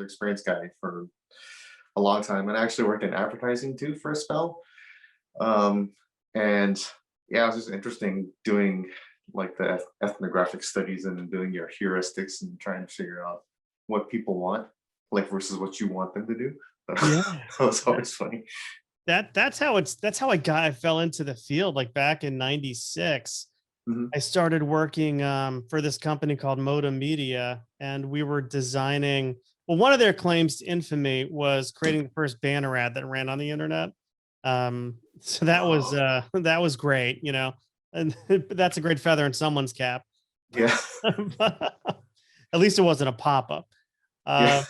user experience guy for a long time, and I actually worked in advertising too for a spell. Um, and yeah, it was just interesting doing like the ethnographic studies and doing your heuristics and trying to figure out what people want, like versus what you want them to do. Yeah. That was always funny. That's how I fell into the field, like back in 96. Hmm. I started working for this company called Moda Media, and we were designing. Well, one of their claims to infamy was creating the first banner ad that ran on the internet. So that was Oh, that was great, you know, and that's a great feather in someone's cap. yeah, But at least it wasn't a pop up. yeah.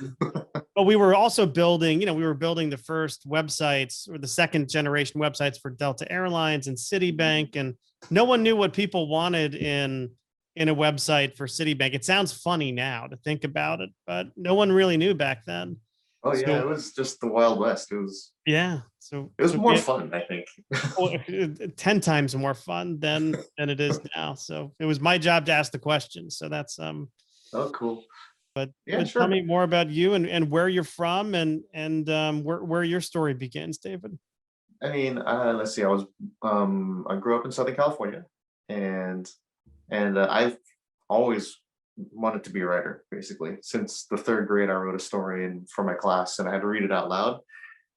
But we were also building, you know, we were building the first websites or the second generation websites for Delta Airlines and Citibank, and no one knew what people wanted in a website for Citibank. It sounds funny now to think about it, but no one really knew back then. Oh yeah, So it was just the Wild West. yeah, It was more fun, I think. well, 10 times more fun than it is now. So it was my job to ask the questions. So that's Oh, cool. Yeah, but tell sure. me more about you and where you're from and where your story begins, David. I mean, let's see. I grew up in Southern California, and I've always wanted to be a writer. Basically, since the third grade, I wrote a story and for my class, and I had to read it out loud.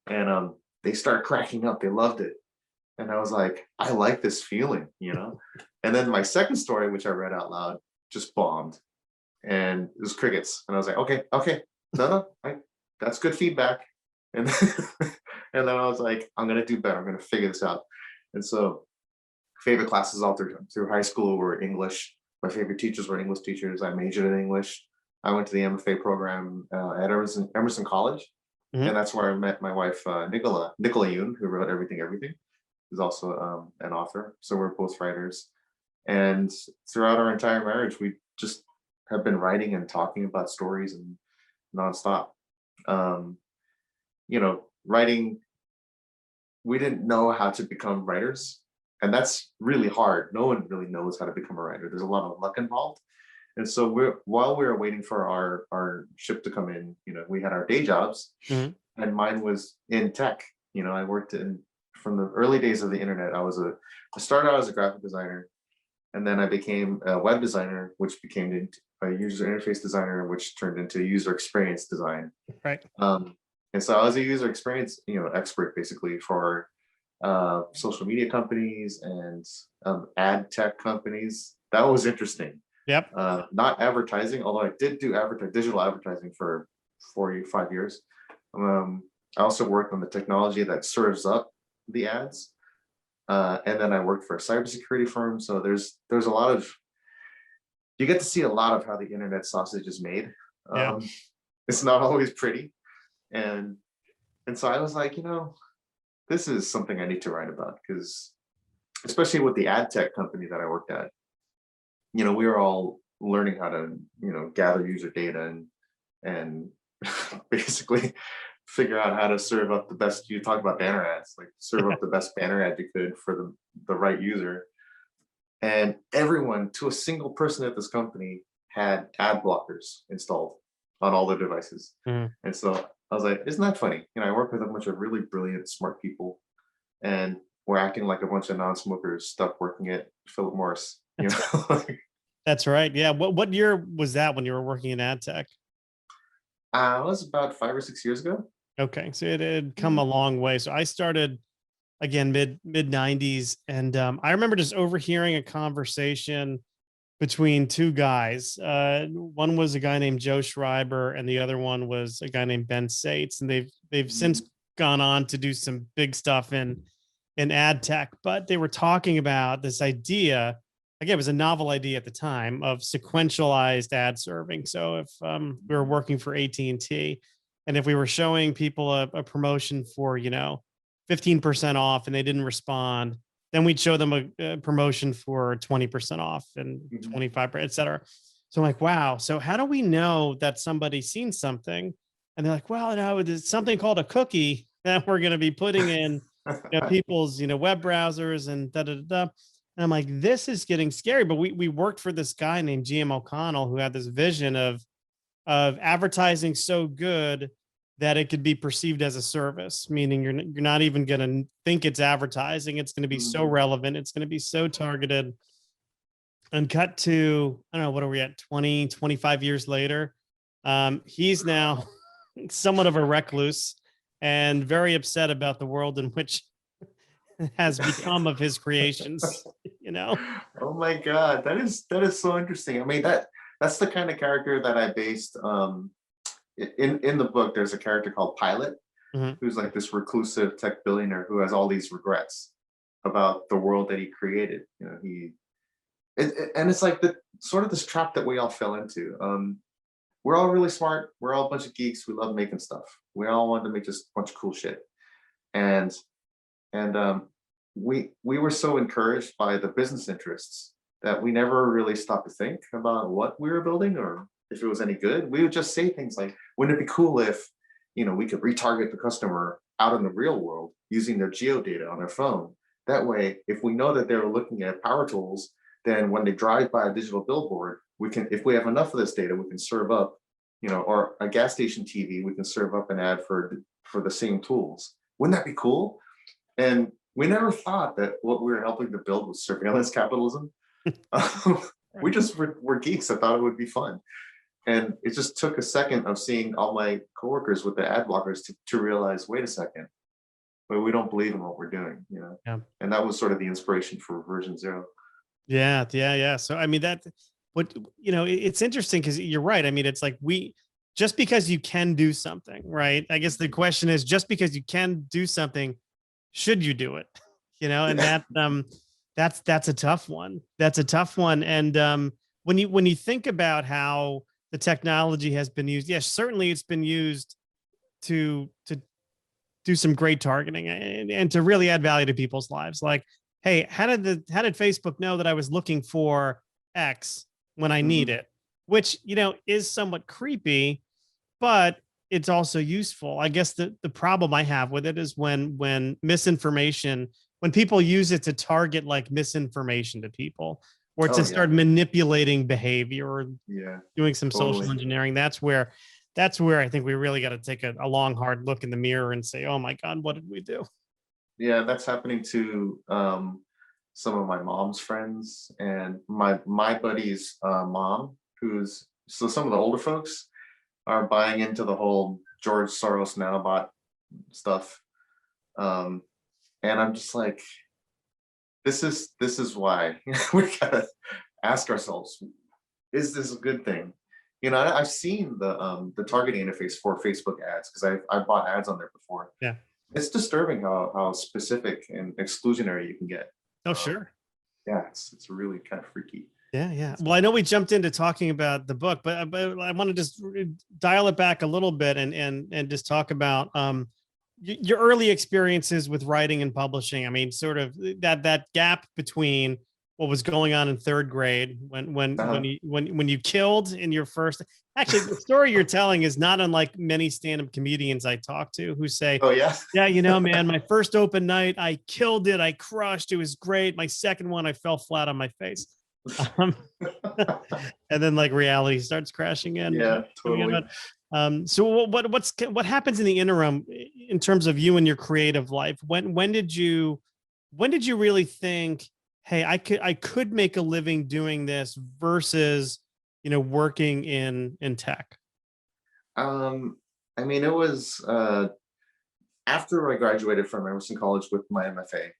And they started cracking up. They loved it, and I was like, I like this feeling, you know. And then my second story, which I read out loud, just bombed, and it was crickets. And I was like, okay, okay, no, no, that's good feedback. And and then I was like, I'm gonna do better. I'm gonna figure this out. And so favorite classes all through high school were English. My favorite teachers were English teachers. I majored in English. I went to the MFA program at Emerson College, and Mhm. that's where I met my wife, Nicola Yoon, who wrote Everything Everything. Who's also an author. So we're both writers. And throughout our entire marriage, we just have been writing and talking about stories and nonstop. Um, Writing, we didn't know how to become writers. And that's really hard. No one really knows how to become a writer. There's a lot of luck involved. And so while we were waiting for our ship to come in, we had our day jobs, Mhm. and mine was in tech. I worked in from the early days of the internet. I started out as a graphic designer, and then I became a web designer, which became a user interface designer, which turned into user experience design. Right. Um, and so I was a user experience, expert basically for social media companies and ad tech companies. That was interesting. Yep. Not advertising, although I did do digital advertising for 5 years. Um, I also worked on the technology that serves up the ads, and then I worked for a cybersecurity firm. So there's a lot of you get to see a lot of how the internet sausage is made. Yeah. Um, it's not always pretty, and so I was like, this is something I need to write about because, especially with the ad tech company that I worked at, we were all learning how to, gather user data and basically figure out how to serve up the best. You talk about banner ads, like serve Yeah. up the best banner ad you could for the right user. And everyone, to a single person at this company, had ad blockers installed on all their devices. Mhm. And so I was like, isn't that funny? I work with a bunch of really brilliant, smart people, and we're acting like a bunch of non-smokers stuck working at Philip Morris. That's right. That's right. Yeah. What year was that when you were working in ad tech? It was about 5 or 6 years ago. Okay. So it had come Mhm. a long way. So I started again mid 90s, and I remember just overhearing a conversation between two guys. One was a guy named Joe Schreiber, and the other one was a guy named Ben Sates, and they've since Mhm. gone on to do some big stuff in ad tech. But they were talking about this idea. Again, it was a novel idea at the time of sequentialized ad serving. So if we were working for AT&T, and if we were showing people a promotion for 15% off, and they didn't respond, then we'd show them a promotion for 20% off and Mhm. 25%, et cetera. So I'm like, wow. So how do we know that somebody's seen something? And they're like, well, no, there's something called a cookie that we're going to be putting in people's, web browsers and da da da. Da. And I'm like, this is getting scary. But we worked for this guy named GM O'Connell who had this vision of of advertising so good that it could be perceived as a service, meaning you're not even going to think it's advertising. It's going to be so Mhm. relevant. It's going to be so targeted. And cut to, I don't know, what are we at, 20, 25 years later? He's now somewhat of a recluse and very upset about the world in which has become of his creations, you know? Oh my God, that is so interesting. I mean, that's the kind of character that I based in the book. There's a character called Pilot, Mhm. who's like this reclusive tech billionaire who has all these regrets about the world that he created. You know, and it's like the sort of this trap that we all fell into. We're all really smart. We're all a bunch of geeks. We love making stuff. We all wanted to make just a bunch of cool shit. And we were so encouraged by the business interests that we never really stopped to think about what we were building or if it was any good. We would just say things like, "Wouldn't it be cool if, we could retarget the customer out in the real world using their geo data on their phone? That way, if we know that they're looking at power tools, then when they drive by a digital billboard, we can, if we have enough of this data, we can serve up, or a gas station TV, we can serve up an ad for the same tools. Wouldn't that be cool?" And we never thought that what we were helping to build was surveillance capitalism. We Right. just were geeks that thought it would be fun. And it just took a second of seeing all my coworkers with the ad blockers to realize, wait a second, but we don't believe in what we're doing. Yeah. And that was sort of the inspiration for version 0. Yeah. Yeah. Yeah. So, I mean, it's interesting because you're right. I mean, it's like just because you can do something, right? I guess the question is, just because you can do something, should you do it? And that's a tough one. That's a tough one. And when you think about how the technology has been used, yes, certainly it's been used to do some great targeting and to really add value to people's lives. Like, hey, how did Facebook know that I was looking for X when I need Hmm. it? Which, is somewhat creepy, but it's also useful. I guess the problem I have with it is when misinformation, when people use it to target like misinformation to people or Oh to yeah, start manipulating behavior or yeah, doing some social totally. engineering, that's where I think we really got to take a long hard look in the mirror and say, oh my God, what did we do? Yeah, that's happening to some of my mom's friends and my buddy's mom, who's so some of the older folks are buying into the whole George Soros nanobot stuff. Um, and I'm just like, this is why we gotta ask ourselves, is this a good thing? I've seen the targeting interface for Facebook ads because I bought ads on there before. Yeah. It's disturbing how specific and exclusionary you can get. Oh, Um, sure. yeah, it's really kind of freaky. Yeah, yeah. It's, Well, I know we jumped into talking about the book, but I want to just dial it back a little bit and just talk about your early experiences with writing and publishing. I mean, sort of that gap between what was going on in third grade uh-huh. when you killed in your first. Actually, the story you're telling is not unlike many stand-up comedians I talk to who say, Oh yeah. yeah, man, my first open night, I killed it. I crushed. It was great. My second one, I fell flat on my face. Um, and then like reality starts crashing in. Yeah, Coming in. totally. So what happens in the interim in terms of you and your creative life? When did you really think, hey, I could make a living doing this versus working in tech? Um, I mean, it was after I graduated from Emerson College with my MFA.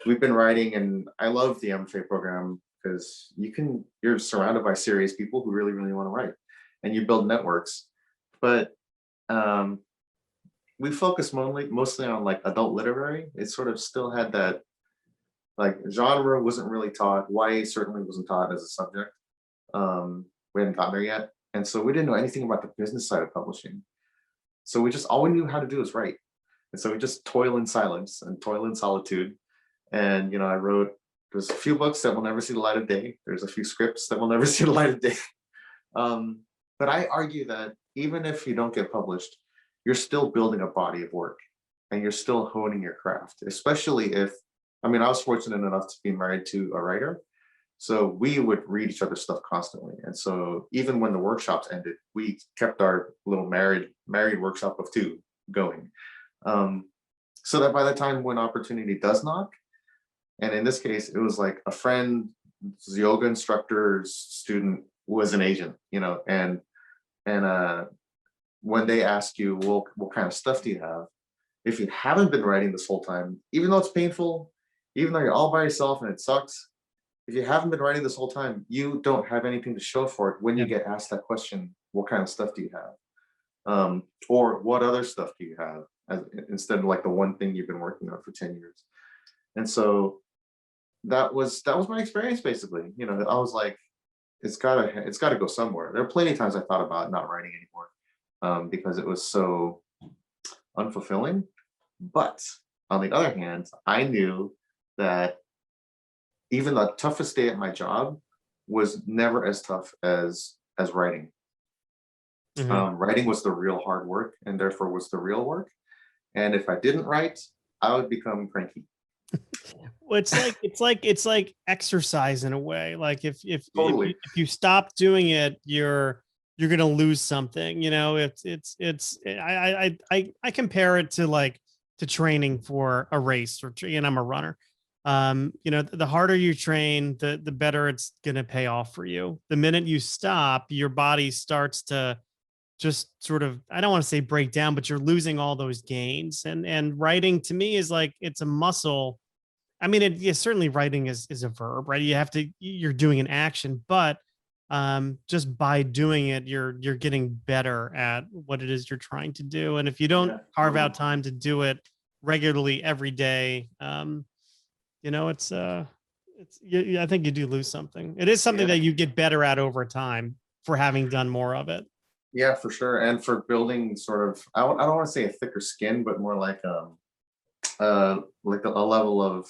We've been writing, and I love the MFA program because you're surrounded by serious people who really, really want to write, and you build networks. But um, we focus mostly on like adult literary. It sort of still had that like genre wasn't really taught. YA certainly wasn't taught as a subject. We hadn't gotten there yet, and so we didn't know anything about the business side of publishing. So we just all we knew how to do is write, and so we just toil in silence and toil in solitude. And I wrote. There's a few books that will never see the light of day. There's a few scripts that will never see the light of day. Um, but I argue that even if you don't get published, you're still building a body of work and you're still honing your craft, especially if, I mean, I was fortunate enough to be married to a writer. So we would read each other's stuff constantly. And so even when the workshops ended, we kept our little married workshop of two going. Um, so that by the time when opportunity does knock, and in this case, it was like a friend, yoga instructor's student was an agent, and when they ask you, well, what kind of stuff do you have? If you haven't been writing this whole time, even though it's painful, even though you're all by yourself and it sucks, if you haven't been writing this whole time, you don't have anything to show for it when you Yeah. get asked that question, what kind of stuff do you have? Or what other stuff do you have, instead of like the one thing you've been working on for 10 years. And so that was my experience basically. I was like, it's gotta go somewhere. There are plenty of times I thought about not writing anymore, because it was so unfulfilling. But on the other hand, I knew that even the toughest day at my job was never as tough as writing. Mhm. Writing was the real hard work, and therefore was the real work. And if I didn't write, I would become cranky. Well, it's like exercise in a way. Like Totally. if you stop doing it, you're gonna lose something. I compare it to like to training for a race and I'm a runner. The harder you train, the better it's gonna pay off for you. The minute you stop, your body starts to just sort of, I don't want to say break down, but you're losing all those gains. And writing to me is like it's a muscle. I mean, certainly writing is a verb, right? You're doing an action, but just by doing it, you're getting better at what it is you're trying to do. And if you don't Yeah, carve totally. out time to do it regularly every day, I think you do lose something. It is something Yeah, that you get better at over time for having done more of it. yeah, for sure. And for building sort of, I don't want to say a thicker skin, but more like a level of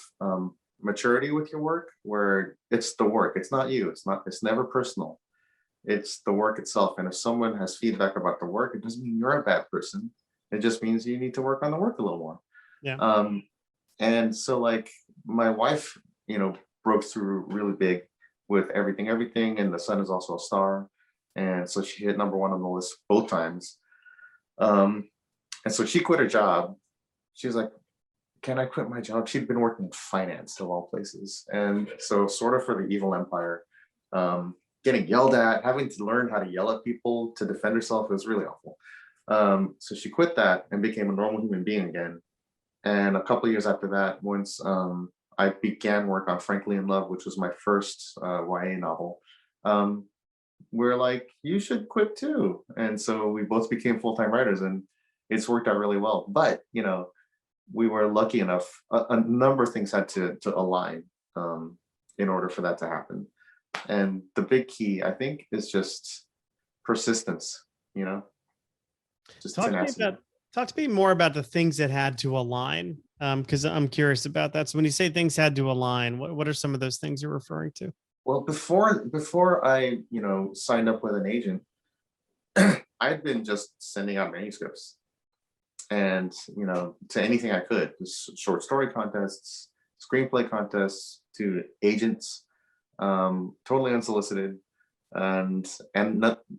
maturity with your work, where it's the work, it's not you, it's never personal, it's the work itself. And if someone has feedback about the work, it doesn't mean you're a bad person, it just means you need to work on the work a little more. Yeah. And so like my wife, broke through really big with everything, and the sun is also a star. And so she hit number one on the list both times. um and so she quit her job. She was like, can I quit my job? She'd been working in finance of all places. And so, sort of for the evil empire, getting yelled at, having to learn how to yell at people to defend herself was really awful. So she quit that and became a normal human being again. And a couple of years after that, once I began work on Frankly in Love, which was my first YA novel, um, we're like, you should quit too. And so we both became full-time writers, and it's worked out really well. But, we were lucky enough, a number of things had to align, in order for that to happen. And the big key, I think, is just persistence, you know, just Talk to me tenacity. about talk to me more about the things that had to align. Because I'm curious about that. So when you say things had to align, what are some of those things you're referring to? Well, before I, signed up with an agent, I'd been just sending out manuscripts, and to anything I could, just short story contests, screenplay contests, to agents, totally unsolicited. And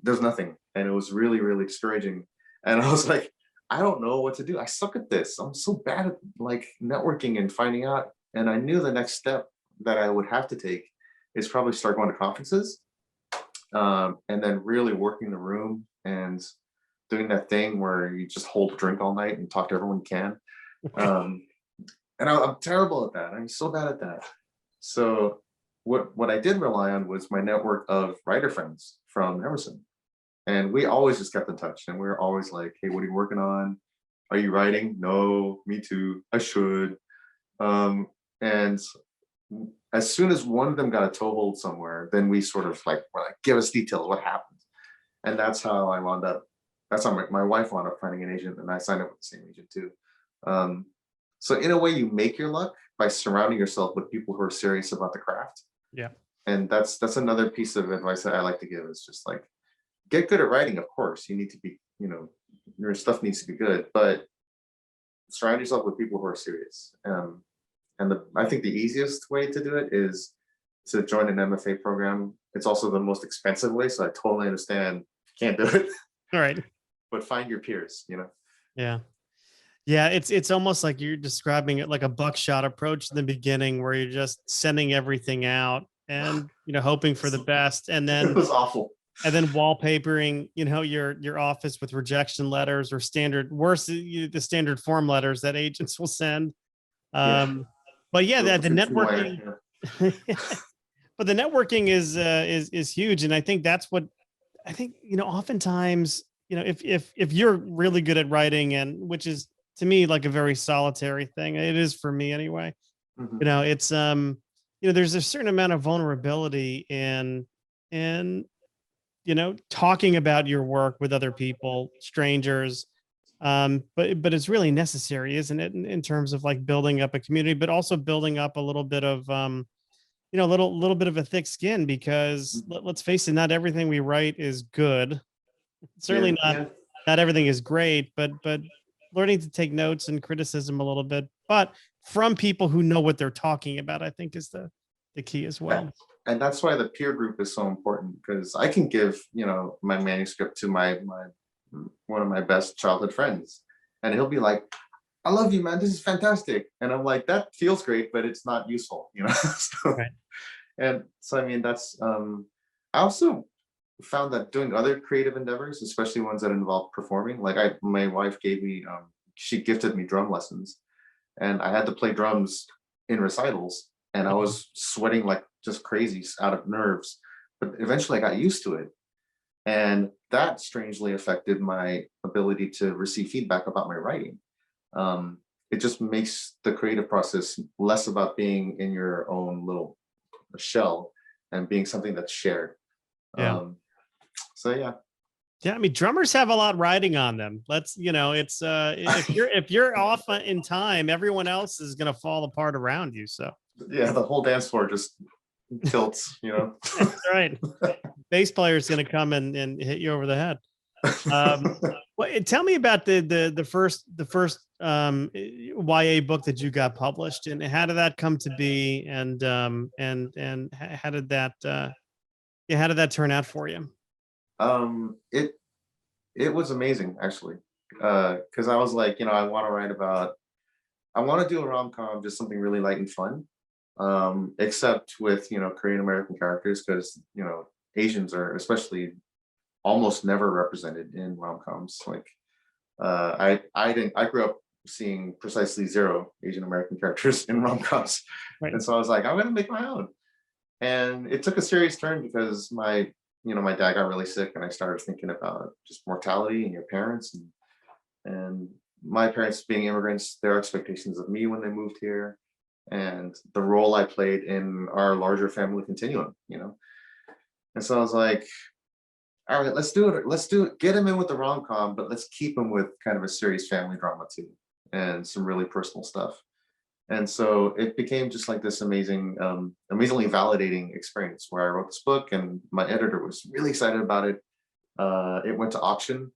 there's nothing, and it was really, really discouraging. And I was like, I don't know what to do, I suck at this, I'm so bad at like networking and finding out. And I knew the next step that I would have to take is probably start going to conferences, and then really working the room and doing that thing where you just hold a drink all night and talk to everyone you can. Um, and I'm terrible at that. I'm so bad at that. So what I did rely on was my network of writer friends from Emerson, and we always just kept in touch. And we were always like, "Hey, what are you working on? Are you writing? No, me too. I should." And as soon as one of them got a toehold somewhere, then we sort of like were like, "Give us details. What happened?" And that's how I wound up. That's how my wife wound up finding an agent, and I signed up with the same agent too. Um, so in a way, you make your luck by surrounding yourself with people who are serious about the craft. Yeah. And that's another piece of advice that I like to give, is just like, get good at writing. Of course, you need to be, your stuff needs to be good, but surround yourself with people who are serious. And I think the easiest way to do it is to join an MFA program. It's also the most expensive way, so I totally understand. Can't do it, All right. but find your peers. Yeah. Yeah, it's almost like you're describing it like a buckshot approach in the beginning where you're just sending everything out and hoping for the best, It was awful. and then wallpapering your office with rejection letters or standard worse the standard form letters that agents will send. Yeah, But yeah, the the wire, networking but the networking is huge, and I think that's what I think, oftentimes, if you're really good at writing, and which is to me like a very solitary thing, it is for me anyway. Mhm. It's there's a certain amount of vulnerability in talking about your work with other people, strangers. But it's really necessary, isn't it, in terms of like building up a community, but also building up a little bit of little bit of a thick skin, because let's face it, not everything we write is good. Yeah, Certainly yeah. not everything is great, but learning to take notes and criticism a little bit, but from people who know what they're talking about, I think is the key as And well. and that's why the peer group is so important, because I can give, my manuscript to my one of my best childhood friends, and he'll be like, "I love you, man. This is fantastic." And I'm like, "That feels great, but it's not useful." So, Right. and so I mean, that's I also found that doing other creative endeavors, especially ones that involve performing, like my wife gave me she gifted me drum lessons, and I had to play drums in recitals, and I Mhm. was sweating like just crazy out of nerves. But eventually I got used to it. And that strangely affected my ability to receive feedback about my writing. It just makes the creative process less about being in your own little shell and being something that's shared. Yeah. Um, so yeah, Yeah, I mean, drummers have a lot riding on them. It's if you're off in time, everyone else is going to fall apart around you. So yeah, the whole dance floor just tilts. that's right. Bass player is going to come and hit you over the head. Um, tell me about the first YA book that you got published, and how did that come to be, and how did that yeah, how did that turn out for you? it was amazing actually, because I was like, I want to write about, I want to do a rom com, just something really light and fun, except with Korean American characters, because Asians are especially almost never represented in rom coms. Like, I grew up seeing precisely zero Asian American characters in rom coms, Right. and so I was like, I'm gonna make my own. And it took a serious turn because my dad got really sick, and I started thinking about just mortality and your parents, and my parents being immigrants, their expectations of me when they moved here, and the role I played in our larger family continuum. And so I was like, all right, let's do it. Let's do it. Get him in with the rom com, but let's keep him with kind of a serious family drama too, and some really personal stuff. And so it became just like this amazingly validating experience where I wrote this book, and my editor was really excited about it. It went to auction,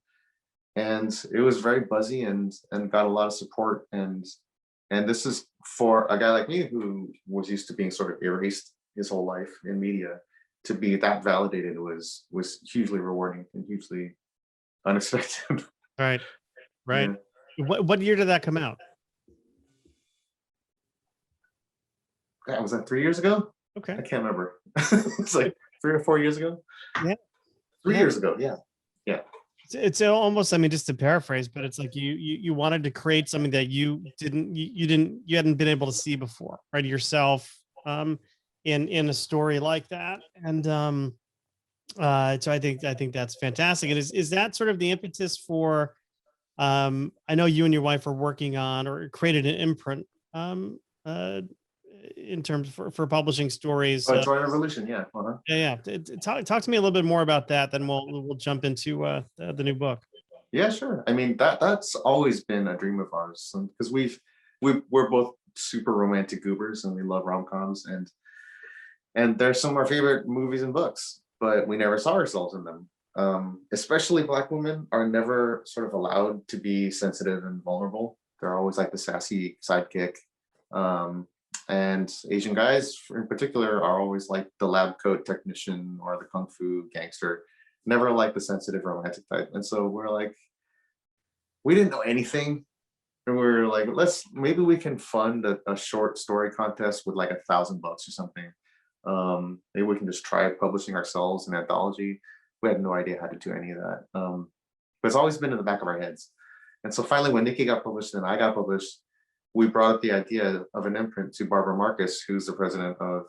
and it was very buzzy and got a lot of support. And this is for a guy like me who was used to being sort of erased his whole life in media. To be that validated was hugely rewarding and hugely unexpected. Right. Right. Yeah. What year did that come out? That was that 3 years ago? Okay. I can't remember. It's like 3 or 4 years ago. Yeah. 3 years ago. Yeah. Yeah. It's almost, I mean, just to paraphrase, but it's like you wanted to create something that you hadn't been able to see before, right? Yourself, in a story like that. And so I think that's fantastic. And is that sort of the impetus for, I know you and your wife are working on or created an imprint, uh in terms for publishing stories. Oh, Joy Revolution. Yeah. Uh-huh. Yeah. Talk to me a little bit more about that, then we'll jump into the new book. Yeah, sure. I mean, that's always been a dream of ours, because we're both super romantic goobers, and we love rom-coms, and they're some of our favorite movies and books, but we never saw ourselves in them. Especially Black women are never sort of allowed to be sensitive and vulnerable. They're always like the sassy sidekick. Um, And Asian guys in particular are always like the lab coat technician or the kung fu gangster, never like the sensitive romantic type. And so we're like, we didn't know anything. And we were like, let's, maybe we can fund a short story contest with like $1,000 or something. Maybe we can just try publishing ourselves an anthology. We had no idea how to do any of that. But it's always been in the back of our heads. And so finally, when Nikki got published and I got published, we brought up the idea of an imprint to Barbara Marcus, who's the president of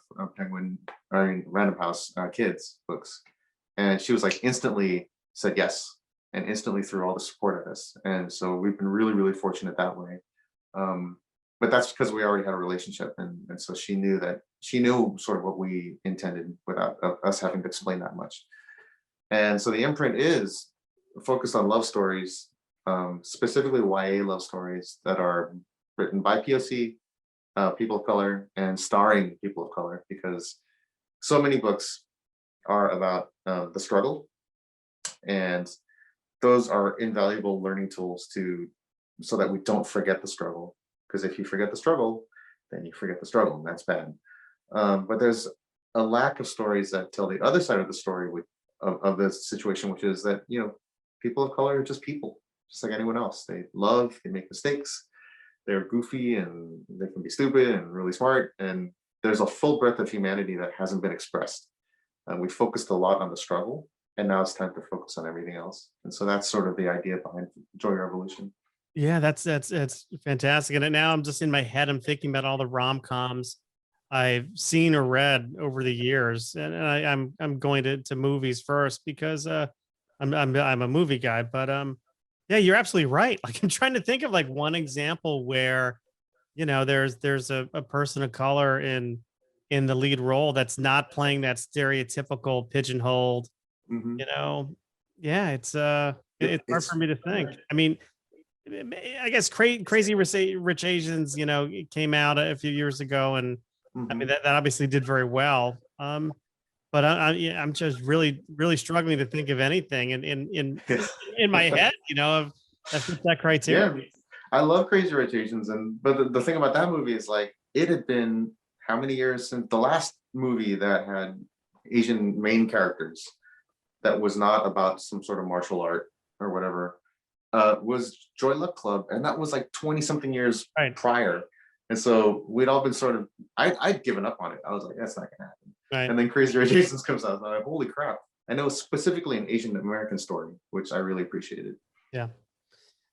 Random House Kids books. And she was like instantly said yes, and instantly threw all the support at us. And so we've been really, really fortunate that way. But that's because we already had a relationship. And so she knew sort of what we intended without us having to explain that much. And so the imprint is focused on love stories, specifically YA love stories that are written by POC, people of color, and starring people of color, because so many books are about the struggle, and those are invaluable learning tools so that we don't forget the struggle. Because if you forget the struggle, then you forget the struggle, and that's bad. But there's a lack of stories that tell the other side of the story of this situation, which is that, people of color are just people, just like anyone else. They love, they make mistakes, they're goofy, and they can be stupid and really smart. And there's a full breadth of humanity that hasn't been expressed. And we focused a lot on the struggle, and now it's time to focus on everything else. And so that's sort of the idea behind Joy Revolution. Yeah, that's fantastic. And now I'm just in my head, I'm thinking about all the rom-coms I've seen or read over the years. And I'm going to movies first because I'm a movie guy, but yeah, you're absolutely right. Like I'm trying to think of like one example where, there's a person of color in the lead role that's not playing that stereotypical pigeonholed, Mhm. you know. Yeah, it's hard It's for me to think. I mean, I guess Crazy Rich Asians, it came out a few years ago, and I mean mhm. that obviously did very well. But yeah, I'm just really, really struggling to think of anything in my head, of that fits that criteria. Yeah, I love Crazy Rich Asians, but the thing about that movie is like it had been how many years since the last movie that had Asian main characters that was not about some sort of martial art or whatever, was Joy Luck Club, and that was like 20 something years Right, prior. And so we'd all been sort of, I'd given up on it. I was like, that's not gonna happen. right. And then Crazy Rich Asians comes out, and I'm like, holy crap! I know specifically an Asian American story, which I really appreciated. Yeah.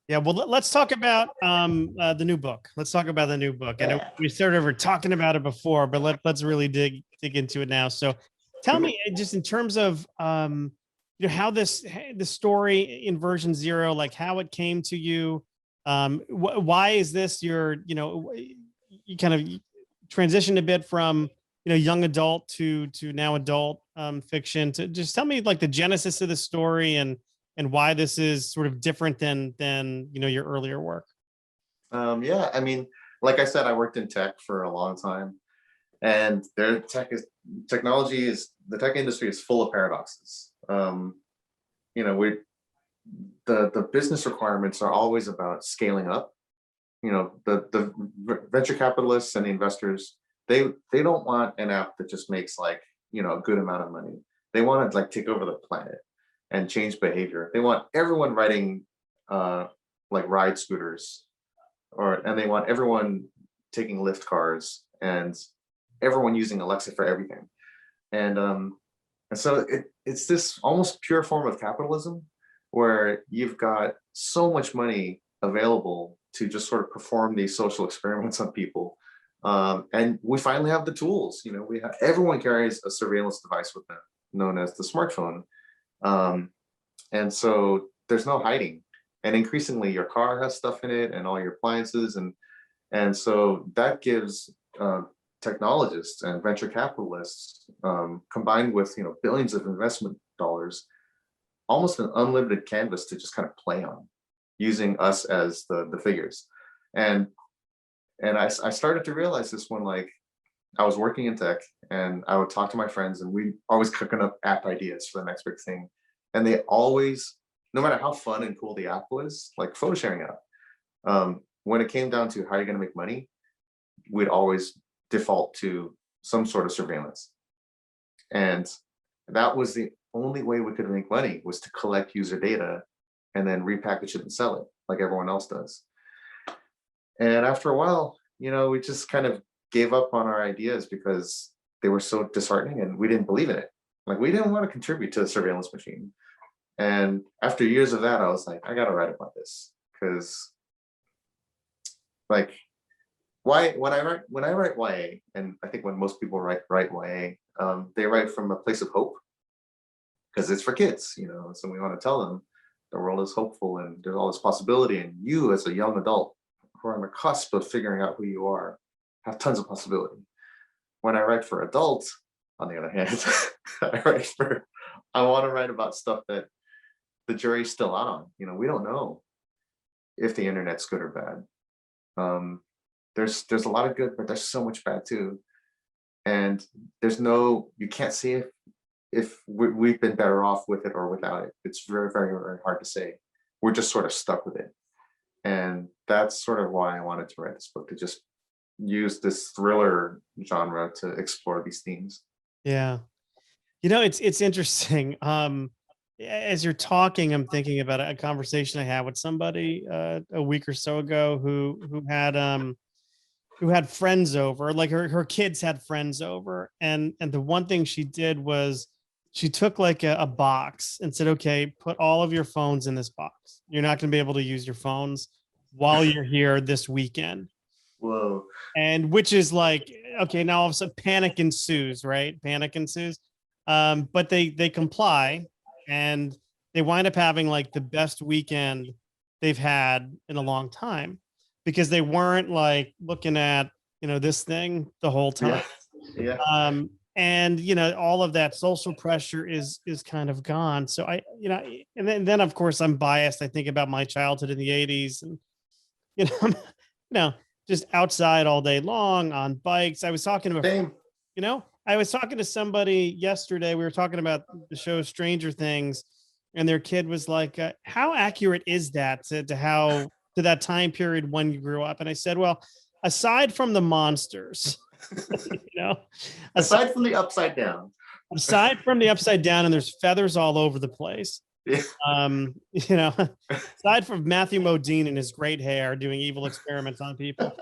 Yeah, well, let's talk about the new book. Let's talk about the new book. I know Yeah. we sort of were talking about it before, but let's really dig into it now. So, tell me just in terms of how the story in version 0, like how it came to you. Why is this you kind of transitioned a bit from young adult to now adult fiction. To just tell me like the genesis of the story and why this is sort of different than your earlier work. Yeah, I mean, like I said, I worked in tech for a long time, and the tech industry is full of paradoxes. You know, we the business requirements are always about scaling up. The venture capitalists and the investors, they don't want an app that just makes like a good amount of money. They want to like take over the planet and change behavior. They want everyone riding like ride scooters, and they want everyone taking Lyft cars, and everyone using Alexa for everything. And so it's this almost pure form of capitalism where you've got so much money available to just sort of perform these social experiments on people. And we finally have the tools. Everyone carries a surveillance device with them, known as the smartphone. Um, and so there's no hiding. And increasingly, your car has stuff in it, and all your appliances, and so that gives technologists and venture capitalists, combined with billions of investment dollars, almost an unlimited canvas to just kind of play on, using us as the figures. And I started to realize this when like I was working in tech, and I would talk to my friends, and we always cooking up app ideas for the next big thing. And they always, no matter how fun and cool the app was, like photo sharing app, when it came down to how you're going to make money, we'd always default to some sort of surveillance. And that was the only way we could make money, was to collect user data and then repackage it and sell it like everyone else does. And after a while, we just kind of gave up on our ideas because they were so disheartening and we didn't believe in it. Like, we didn't want to contribute to the surveillance machine. And after years of that, I was like, I got to write about this, because, like, why when I write YA, and I think when most people write YA, they write from a place of hope, because it's for kids, So we want to tell them the world is hopeful and there's all this possibility, and you, as a young adult who are on the cusp of figuring out who you are, have tons of possibility. When I write for adults, on the other hand, I want to write about stuff that the jury's still out on. We don't know if the internet's good or bad. There's a lot of good, but there's so much bad too. And you can't see if we've been better off with it or without it. It's very, very, very hard to say. We're just sort of stuck with it. And that's sort of why I wanted to write this book, to just use this thriller genre to explore these themes. Yeah. It's interesting. As you're talking, I'm thinking about a conversation I had with somebody a week or so ago who had friends over. Like, her kids had friends over, and the one thing she did was she took like a box and said, okay, put all of your phones in this box. You're not going to be able to use your phones while you're here this weekend. Whoa. And which is like, okay, now all of a sudden panic ensues, right? Panic ensues. But they comply, and they wind up having like the best weekend they've had in a long time, because they weren't like looking at, this thing the whole time. Yeah. And all of that social pressure is kind of gone. So and then of course I'm biased. I think about my childhood in the 80s, and I'm, just outside all day long on bikes. I was talking to Same. I was talking to somebody yesterday. We were talking about the show Stranger Things, and their kid was like, how accurate is that to that time period when you grew up? And I said, well, aside from the monsters, Aside from the upside down. aside from the upside down, and there's feathers all over the place. Yeah. Aside from Matthew Modine and his great hair doing evil experiments on people,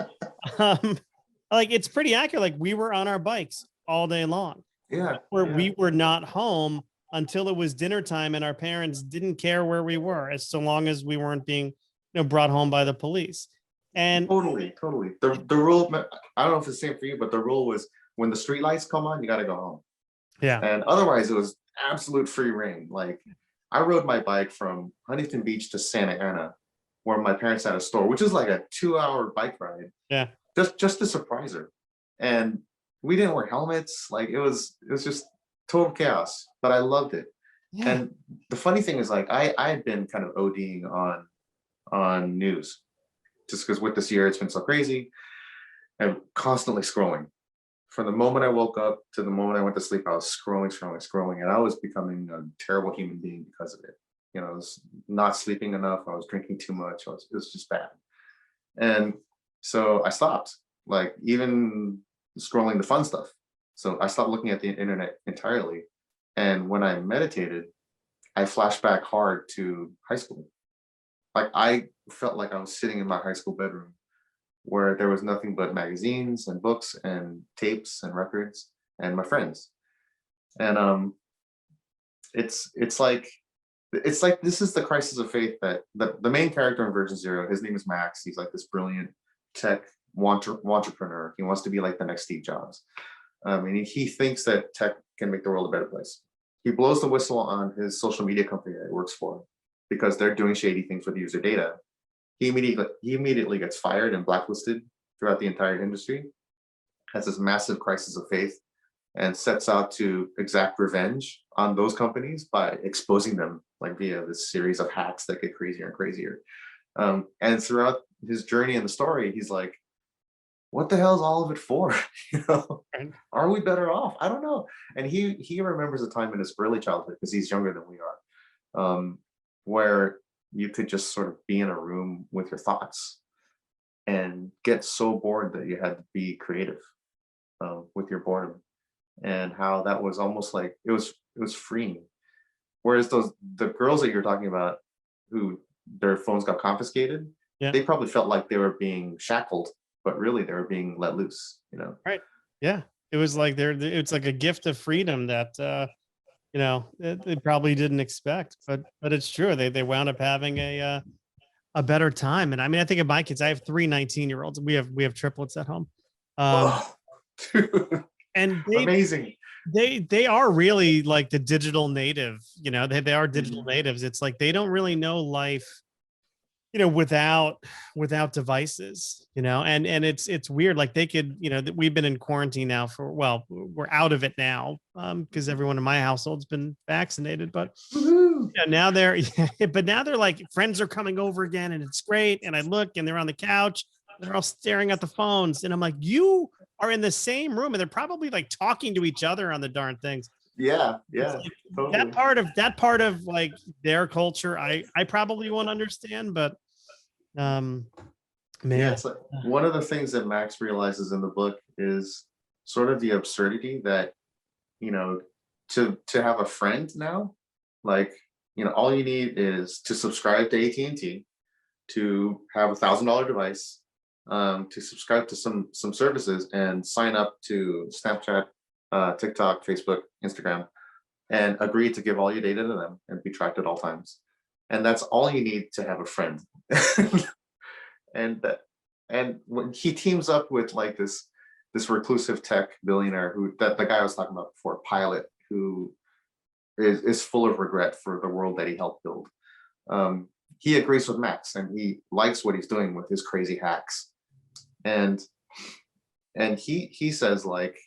like, it's pretty accurate. Like, we were on our bikes all day long. Yeah. We were not home until it was dinner time, and our parents didn't care where we were, as so long as we weren't being, brought home by the police. And Totally. The rule, I don't know if it's the same for you, but the rule was, when the street lights come on, you got to go home. yeah, And otherwise, it was absolute free reign. Like, I rode my bike from Huntington Beach to Santa Ana, where my parents had a store, which is like a 2-hour bike ride, yeah, just to surprise her. And we didn't wear helmets. Like, it was just total chaos, but I loved it. yeah. And the funny thing is, like, I had been kind of ODing on news, just because with this year it's been so crazy, and constantly scrolling. From the moment I woke up to the moment I went to sleep, I was scrolling, and I was becoming a terrible human being because of it. I was not sleeping enough. I was drinking too much. It was just bad. And so I stopped, like, even scrolling the fun stuff. So I stopped looking at the internet entirely. And when I meditated, I flashed back hard to high school. Like, I felt like I was sitting in my high school bedroom, where there was nothing but magazines and books and tapes and records and my friends. And it's like this is the crisis of faith that the main character in Version Zero, his name is Max. He's like this brilliant tech entrepreneur. He wants to be like the next Steve Jobs. And he thinks that tech can make the world a better place. He blows the whistle on his social media company that he works for, because they're doing shady things with user data. He immediately gets fired and blacklisted throughout the entire industry, has this massive crisis of faith, and sets out to exact revenge on those companies by exposing them, like, via this series of hacks that get crazier and crazier. And throughout his journey in the story, he's like, what the hell is all of it for? Are we better off? I don't know. And he remembers a time in his early childhood, because he's younger than we are, where you could just sort of be in a room with your thoughts and get so bored that you had to be creative. with your boredom, and how that was almost like it was freeing. Whereas the girls that you're talking about, who their phones got confiscated, Yeah. they probably felt like they were being shackled, but really they were being let loose. Right. Yeah. It was like it's like a gift of freedom that they probably didn't expect, but it's true. They wound up having a better time. And I mean, I think of my kids. I have 3 19-year-olds. We have triplets at home. Um, Oh, dude, and amazing. they are really like the digital native, they are digital Mhm. natives. It's like they don't really know life, without devices, and it's weird. Like they could, that we've been in quarantine now well, we're out of it now, because everyone in my household's been vaccinated, but Woohoo! now they're but now they're like friends are coming over again, and it's great. And I look, and they're on the couch, they're all staring at the phones, and I'm like, you are in the same room, and they're probably like talking to each other on the darn things. Yeah, It's yeah, like that totally. part of that part of like their culture, I probably won't understand, but um Yeah, man. it's like one of the things that Max realizes in the book is sort of the absurdity that, you know, to have a friend now, like, all you need is to subscribe to AT&T, to have $1,000 device, to subscribe to some services and sign up to Snapchat, TikTok, Facebook, Instagram, and agree to give all your data to them and be tracked at all times. And that's all you need to have a friend. and that and when he teams up with like this reclusive tech billionaire, who that the guy I was talking about before, Pilot, who is full of regret for the world that he helped build. He agrees with Max, and he likes what he's doing with his crazy hacks. And he says, like,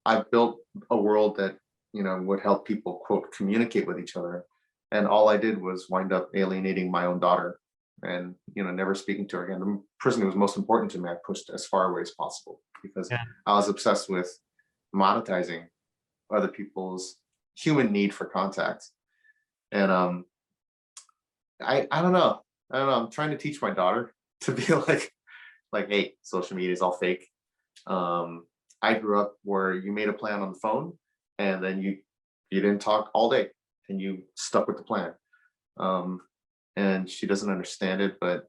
I've built a world that would help people, quote, communicate with each other, and all I did was wind up alienating my own daughter, and never speaking to her again. The person who was most important to me, I pushed as far away as possible, because Yeah. I was obsessed with monetizing other people's human need for contact. And I don't know, I'm trying to teach my daughter to be like, hey, social media is all fake. um, I grew up where you made a plan on the phone, and then you didn't talk all day, and you stuck with the plan. Um, and she doesn't understand it, but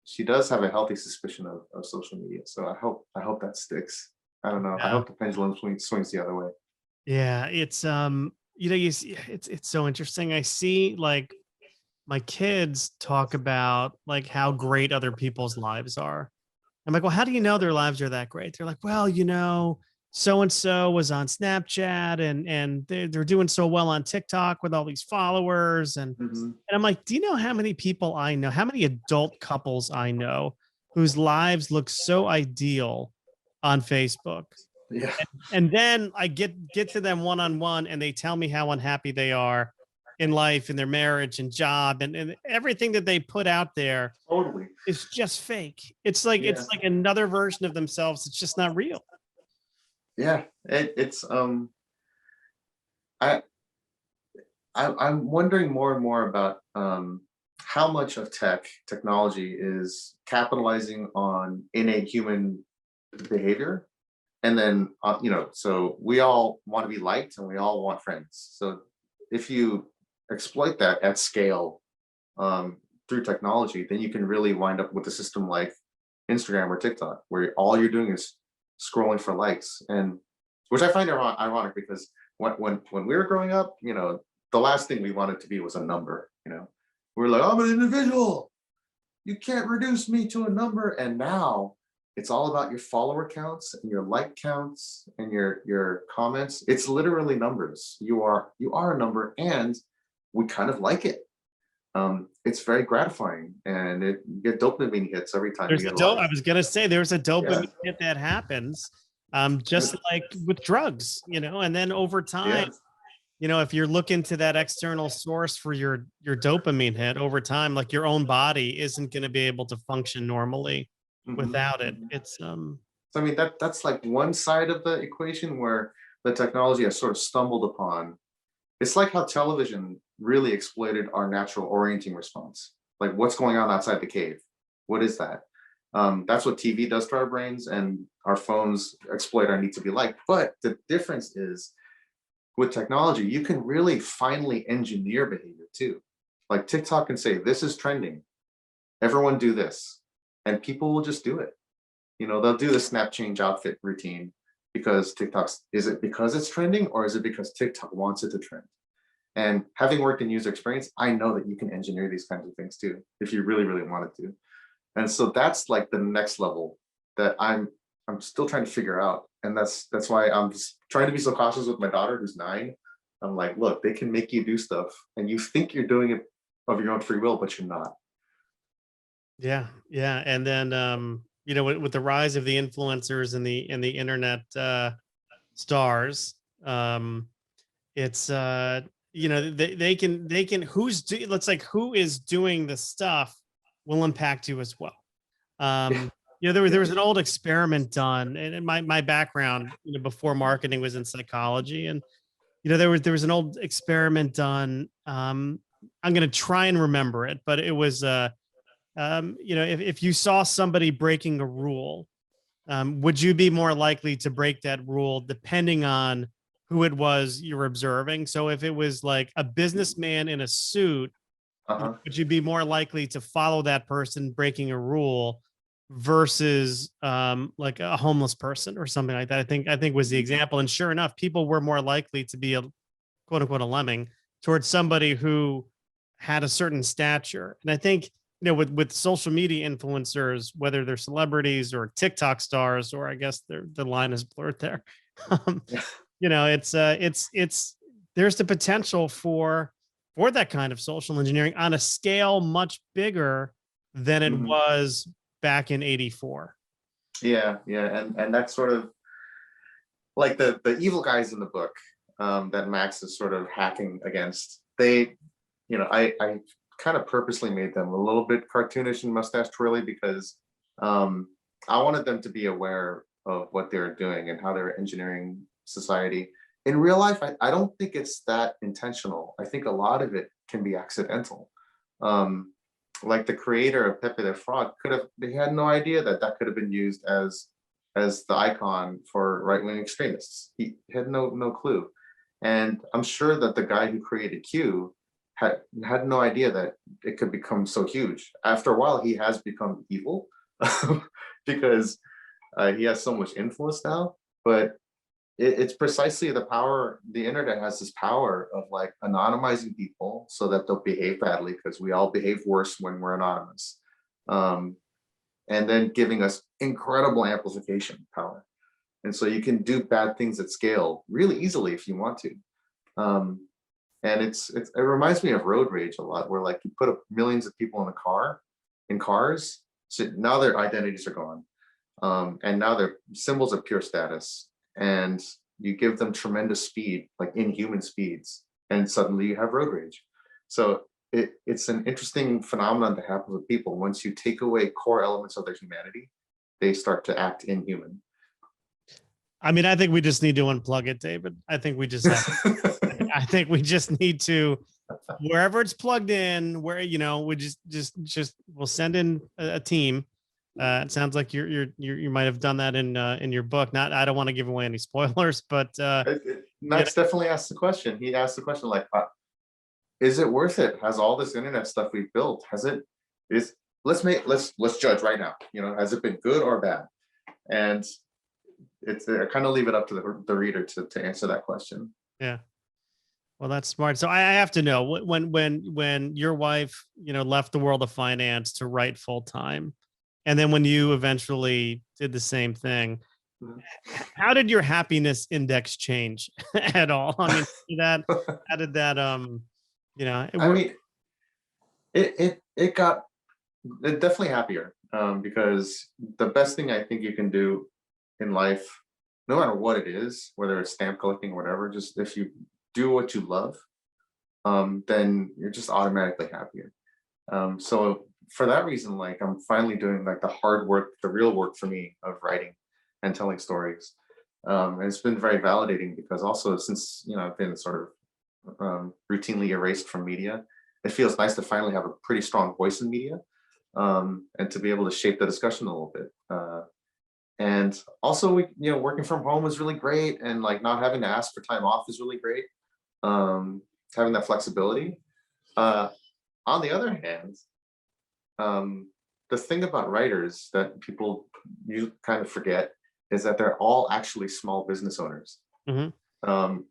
she does have a healthy suspicion of social media. So I hope that sticks. I don't know. I Yeah. hope the pendulum swings the other way. Yeah, it's it's so interesting. I see like my kids talk about like how great other people's lives are. I'm like, well, how do you know their lives are that great? They're like, well, so and so was on Snapchat, and they're doing so well on TikTok with all these followers. Hmm. And I'm like, do you know how many people I know, how many adult couples I know whose lives look so ideal on Facebook? Yeah, And then I get to them one on one, and they tell me how unhappy they are in life, in their marriage and job, and everything that they put out there totally. is just fake. It's like another version of themselves. It's just not real. Yeah, it's I, I'm wondering more and more about how much of technology is capitalizing on innate human behavior. And then so we all want to be liked, and we all want friends. So if you exploit that at scale, through technology, then you can really wind up with a system like Instagram or TikTok, where all you're doing is scrolling for likes. And which I find ironic, because when we were growing up, the last thing we wanted to be was a number. We were like, I'm an individual, you can't reduce me to a number. And now it's all about your follower counts and your like counts and your comments. It's literally numbers. You are a number, and we kind of like it. It's very gratifying, and you get dopamine hits every time you There's a get a dope. like. I was gonna say there's a Yeah, dopamine hit that happens, just like with drugs, and then over time, yeah. if you're looking to that external source for your dopamine hit over time, like your own body isn't going to be able to function normally Hmm. without it. Hmm. It's So I mean, that's like one side of the equation where the technology has sort of stumbled upon. It's like how television really exploited our natural orienting response. Like, what's going on outside the cave? What is that? That's what TV does to our brains, and our phones exploit our need to be liked. But the difference is, with technology, you can really finely engineer behavior too. Like TikTok can say, this is trending, everyone do this, and people will just do it. They'll do the snap change outfit routine because is it because it's trending, or is it because TikTok wants it to trend? And having worked in user experience, I know that you can engineer these kinds of things too, if you really, really wanted to. And so that's like the next level that I'm still trying to figure out. And that's why I'm just trying to be so cautious with my daughter who's 9. I'm like, look, they can make you do stuff and you think you're doing it of your own free will, but you're not. Yeah, yeah. And then with the rise of the influencers and the internet stars, it's they can let's like who is doing the stuff will impact you as well. Yeah. There Yeah. was an old experiment done, and in my background, before marketing, was in psychology, and there was an old experiment done. I'm going to try and remember it, but it was if you saw somebody breaking a rule, would you be more likely to break that rule depending on who it was you're observing? So if it was like a businessman in a suit, Uh-huh. would you be more likely to follow that person breaking a rule versus like a homeless person or something like that? I think was the example. And sure enough, people were more likely to be a quote unquote a lemming towards somebody who had a certain stature. And I think, with social media influencers, whether they're celebrities or TikTok stars, or I guess the line is blurred there. um, Yeah. it's there's the potential for that kind of social engineering on a scale much bigger than it Mhm. was back in 84. Yeah, yeah. And that's sort of like the evil guys in the book, that Max is sort of hacking against. I kind of purposely made them a little bit cartoonish and mustache twirly because um, I wanted them to be aware of what they're doing and how they're engineering society. In real life, I don't think it's that intentional. I think a lot of it can be accidental. Um, like the creator of Pepe the Frog they had no idea that that could have been used as the icon for right-wing extremists. He had no clue. And I'm sure that the guy who created Q had no idea that it could become so huge. After a while, he has become evil because he has so much influence now. But it's precisely the power. The internet has this power of like anonymizing people so that they'll behave badly, because we all behave worse when we're anonymous. Um, and then giving us incredible amplification power. And so you can do bad things at scale really easily if you want to. Um, and it reminds me of road rage a lot, where like you put up millions of people in cars, so now their identities are gone, and now they're symbols of pure status, and you give them tremendous speed, like inhuman speeds, and suddenly you have road rage. So it's an interesting phenomenon that happens with people. Once you take away core elements of their humanity, they start to act inhuman. I mean, I think we just need to unplug it, David. I think we just have. I think we just need to, wherever it's plugged in, where we just we'll send in a team. It sounds like you might have done that in your book. Not, I don't want to give away any spoilers, but Max definitely asked the question. He asked the question like, is it worth it? Has all this internet stuff we've built, has it is let's judge right now. Has it been good or bad? And it's I kind of leave it up to the reader to answer that question. yeah. Well, that's smart. So I have to know, when your wife, left the world of finance to write full time, and then when you eventually did the same thing, Mhm. how did your happiness index change at all? I mean, how did that I mean, it got definitely happier, because the best thing I think you can do in life, no matter what it is, whether it's stamp collecting or whatever, just if you do what you love, then you're just automatically happier. So for that reason, like I'm finally doing like the hard work, the real work for me of writing and telling stories. And it's been very validating because also since I've been sort of routinely erased from media, it feels nice to finally have a pretty strong voice in media. and to be able to shape the discussion a little bit. And also, working from home is really great, and like not having to ask for time off is really great. Having that flexibility. On the other hand, the thing about writers that people you kind of forget is that they're all actually small business owners. Mhm.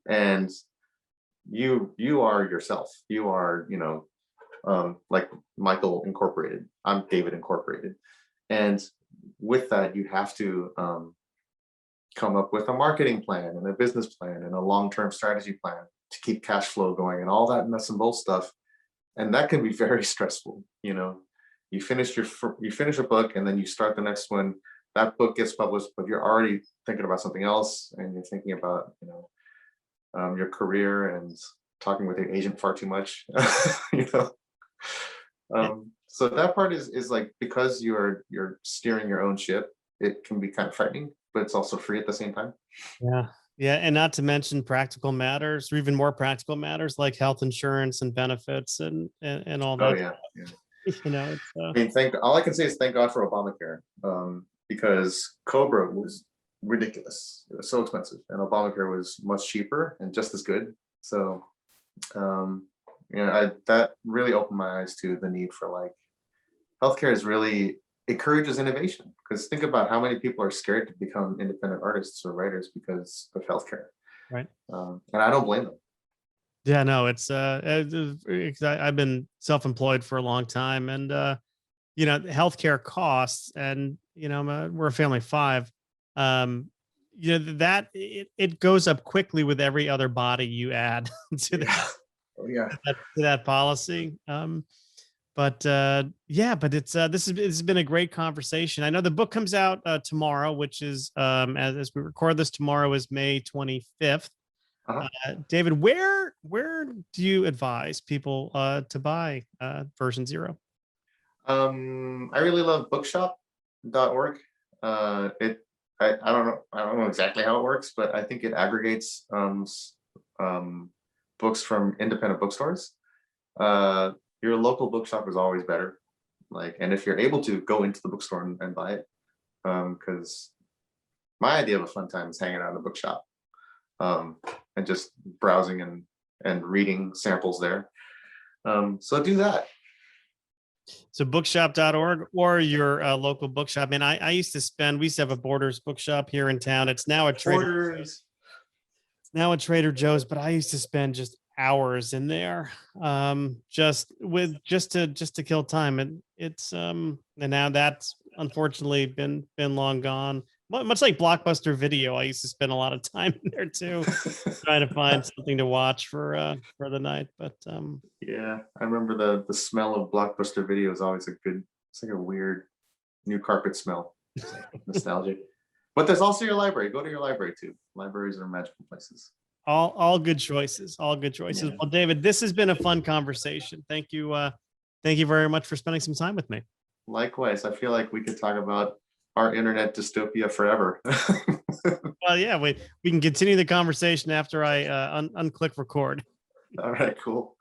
And you are yourself. You are, like Michael Incorporated. I'm David Incorporated. And with that, you have to come up with a marketing plan and a business plan and a long-term strategy plan to keep cash flow going and all that nuts and bolts stuff. And that can be very stressful. You finish a book and then you start the next one. That book gets published, but you're already thinking about something else, and you're thinking about your career and talking with your agent far too much. you know so that part is like, because you're steering your own ship, it can be kind of frightening, but it's also free at the same time. Yeah. Yeah. And not to mention practical matters, or even more practical matters like health insurance and benefits and all Oh that. yeah, yeah. It's I mean, thank all I can say is thank God for Obamacare, because Cobra was ridiculous. It was so expensive, and Obamacare was much cheaper and just as good. So, that really opened my eyes to the need for, like, healthcare is really encourages innovation. Because think about how many people are scared to become independent artists or writers because of healthcare, right. and I don't blame them. Yeah, no, I've been self-employed for a long time, and healthcare costs, and we're a family of 5. Um, that it goes up quickly with every other body you add to Yeah. Oh yeah. that policy. But this has been a great conversation. I know the book comes out tomorrow, which is as we record this, tomorrow is May 25th. Uh-huh. David, where do you advise people to buy version 0? I really love bookshop.org. I don't know exactly how it works, but I think it aggregates books from independent bookstores. Your local bookshop is always better. And if you're able to go into the bookstore and buy it, because my idea of a fun time is hanging out in a bookshop, and just browsing and reading samples there. So do that. So bookshop.org or your local bookshop. And I used to we used to have a Borders bookshop here in town. It's now a Borders. It's now a Trader Joe's, but I used to spend just hours in there, just to kill time. And and now that's unfortunately been long gone. Much like Blockbuster Video, I used to spend a lot of time in there too, trying to find something to watch for the night. But Yeah, I remember the smell of Blockbuster Video is always it's like a weird new carpet smell. It's like nostalgic. But there's also your library. Go to your library too. Libraries are magical places. all good choices. All good choices. Yeah. Well, David, this has been a fun conversation. Thank you. Thank you very much for spending some time with me. Likewise, I feel like we could talk about our internet dystopia forever. Well, yeah, we can continue the conversation after I unclick record. All right, cool.